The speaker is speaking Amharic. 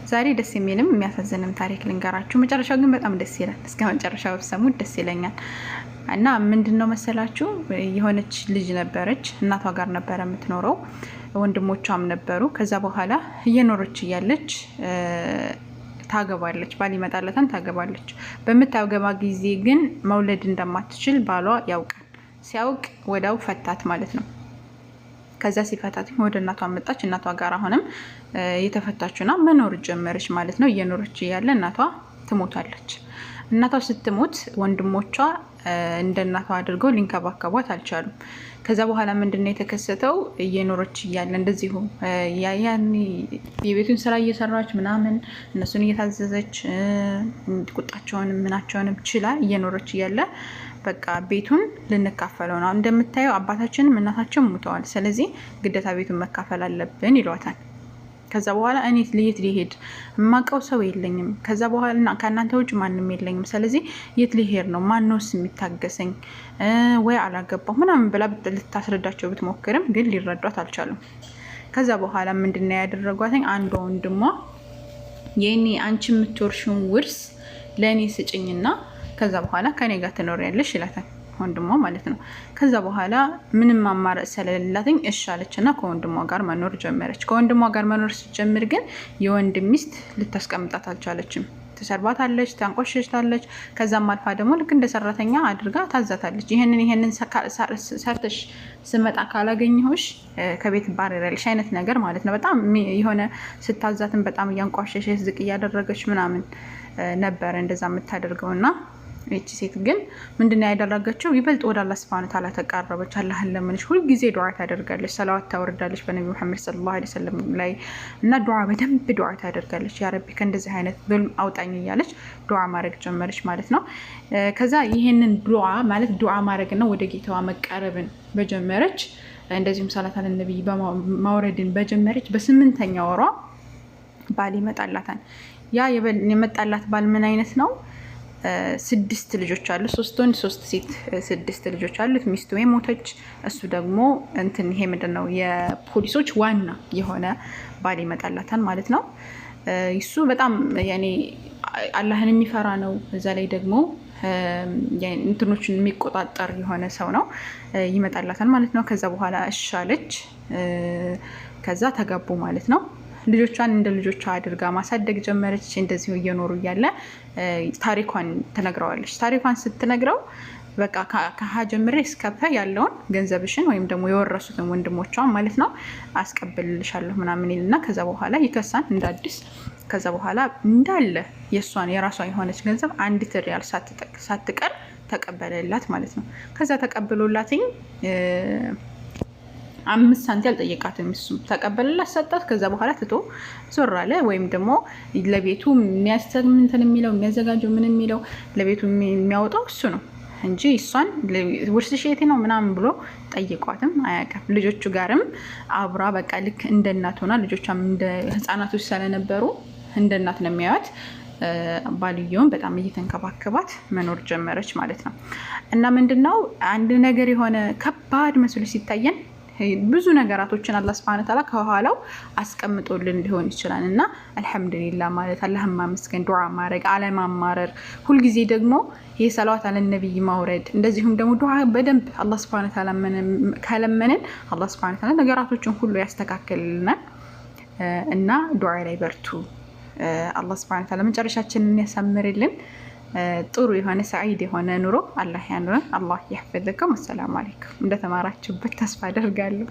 ዛሬ ደስ የሚልም የሚያሳዝንም ታሪክ ልንገራችሁ። መጨረሻው ግን በጣም ደስ ይላል። እስከ መጨረሻው ብትሰሙት ደስ ይለኛል። እና ምንድነው መሰላችሁ የሆነች ልጅ ነበረች፣ እናቷ ጋር ነበረ የምትኖረው፣ ወንድሞቿም ነበሩ። ከዛ በኋላ እየኖረች እያለች ታገባለች። ባል ይመጣላታል፣ ታገባለች። በምታገባ ጊዜ ግን መውለድ እንደማትችል ባሏ ያውቃል። ሲያውቅ ወዳው ፈታት ማለት ነው። ከዛ ሲፈታት ወደ እናቷ መጣች። እናቷ ጋር አሁንም የተፈታችና መኖር ጀመረች ማለት ነው። እየኖረች እያለ እናቷ ትሞታለች። እናቷ ስትሞት ወንድሞቿ እንደ እናቷ አድርገው ሊንከባከቧት አልቻሉም። ከዛ በኋላ ምንድነው የተከሰተው? እየኖረች እያለ እንደዚሁ ያያኒ የቤቱን ስራ እየሰራች ምናምን እነሱን እየታዘዘች ቁጣቸውንም ምናቸውንም ችላ እየኖረች እያለ በቃ ቤቱን ልንካፈለው ነው፣ እንደምታየው አባታችንም እናታችን ሙተዋል፣ ስለዚህ ግዴታ ቤቱን መካፈል አለብን ይሏታል። ከዛ በኋላ እኔ የት ሊሄድ የማውቀው ሰው የለኝም፣ ከዛ በኋላ ከእናንተ ውጭ ማንም የለኝም፣ ስለዚህ የት ሊሄድ ነው? ማንስ የሚታገሰኝ? ወይ አላገባሁ ምናምን ብላ ልታስረዳቸው ብትሞክርም ግን ሊረዷት አልቻሉም። ከዛ በኋላ ምንድነው ያደረጓትኝ? አንዷ ወንድሟ የኔ አንቺ የምትወርሽውን ውርስ ለእኔ ስጭኝና ከዛ በኋላ ከኔ ጋር ትኖሪያለሽ ይላታል፣ ወንድሟ ማለት ነው። ከዛ በኋላ ምንም አማራጭ ስለሌላትኝ እሺ አለችና ከወንድሟ ጋር መኖር ጀመረች። ከወንድሟ ጋር መኖር ስትጀምር ግን የወንድም ሚስት ልታስቀምጣት አልቻለችም። ትሰርባታለች፣ ታንቆሽሽታለች። ከዛም አልፋ ደግሞ ልክ እንደ ሰራተኛ አድርጋ ታዛታለች። ይሄንን ሰርተሽ ስመጣ ካላገኘሁሽ ከቤት ባረረልሽ አይነት ነገር ማለት ነው። በጣም የሆነ ስታዛትን በጣም እያንቋሸሸች ዝቅ እያደረገች ምናምን ነበረ እንደዛ የምታደርገውና እቺ ሴት ግን ምንድነው ያደረገችው? ይበልጥ ወደ አላህ Subhanahu Ta'ala ተቃረበች። አላህን ለምንሽ ሁሉ ጊዜ ዱዓ ታደርጋለች፣ ሰላዋት ታወርዳለች በነብዩ መሐመድ ሰለላሁ ዐለይሂ ወሰለም ላይ እና በደንብ ዱዓ ታደርጋለች። ያ ረቢ ከእንደዚህ አይነት ዙልም አውጣኝ እያለች ዱዓ ማድረግ ጀመረች ማለት ነው። ከዛ ይሄንን ዱዓ ማድረግና ወደ ጌታዋ መቃረብን በጀመረች፣ እንደዚሁም ሰላት አለ ነብይ ማውረድን በጀመረች በ8ኛ ወሯ ባል ይመጣላታል። ያ የመጣላት ባል ምን አይነት ነው? 6 ልጆች አሉ፣ 3 ወንድ 3 ሴት፣ 6 ልጆች አሉት። ሚስቱ የሞተች፣ እሱ ደግሞ ይሄ ምንድነው የፖሊሶች ዋና የሆነ ባል ይመጣላታል ማለት ነው። እሱ በጣም ያኔ አላህን የሚፈራ ነው። እዛ ላይ ደግሞ እንትኖችን የሚቆጣጠር የሆነ ሰው ነው። ይመጣላታል ማለት ነው። ከዛ በኋላ እሺ አለች። ከዛ ተጋቡ ማለት ነው። ልጆቿን እንደ ልጆቿ አድርጋ ማሳደግ ጀመረች። እንደዚሁ እየኖሩ እያለ ታሪኳን ትነግረዋለች። ታሪኳን ስትነግረው በቃ ከሀ ጀምሬ እስከ ፐ ያለውን ገንዘብሽን ወይም ደግሞ የወረሱትን ወንድሞቿን ማለት ነው አስቀብልልሻለሁ ምናምን ይልና ከዛ በኋላ ይከሳን እንደ አዲስ። ከዛ በኋላ እንዳለ የሷን የራሷ የሆነች ገንዘብ 1 ሪያል ሳትቀር ተቀበለላት ማለት ነው። ከዛ ተቀብሎላትኝ 5 ሳንቲም አልጠየቃትም። እሱ ተቀበለላት፣ ሰጣት። ከዛ በኋላ ትቶ ዞር አለ። ወይም ደግሞ ለቤቱ የሚያዘጋጀው ምን የሚለው ለቤቱ የሚያወጣው እሱ ነው እንጂ እሷን ውርስሽ የት ነው ምናምን ብሎ ጠይቋትም አያውቅም። ልጆቹ ጋርም አብራ በቃ ልክ እንደ እናት ሆና፣ ልጆቿም እንደ ህፃናቶች ስለነበሩ እንደ እናት ነው የሚያዩት። ባልየውን በጣም እየተንከባከባት መኖር ጀመረች ማለት ነው። እና ምንድነው አንድ ነገር የሆነ ከባድ መስሎ ሲታየን ብዙ ነገራቶችን አላህ Subhanahu Ta'ala ከኋላው አስቀምጦልን ሊሆን ይችላል። እና አልহামዱሊላህ ማለት አላህን ማመስገን፣ ዱዓ ማድረግ፣ አለማማረር፣ ሁሉ ጊዜ ደግሞ ይሄ ሰላዋት አለ ነብይ ማውረድ፣ እንደዚሁም ደግሞ ዱዓ በደንብ አላህ Subhanahu Ta'ala ካለመንን አላህ Subhanahu Ta'ala ነገራቶችን ሁሉ ያስተካክልልናል። እና ዱዓ ላይ በርቱ። አላህ Subhanahu Ta'ala መጨረሻችንን ያሳምርልን። ጥሩ የሆነ ሰዒድ የሆነ ኑሮ አላህ ያኑረን። አላህ ይحفظكم። ሰላም አለይኩም። እንደተማራችሁበት ተስፋ አደርጋለሁ።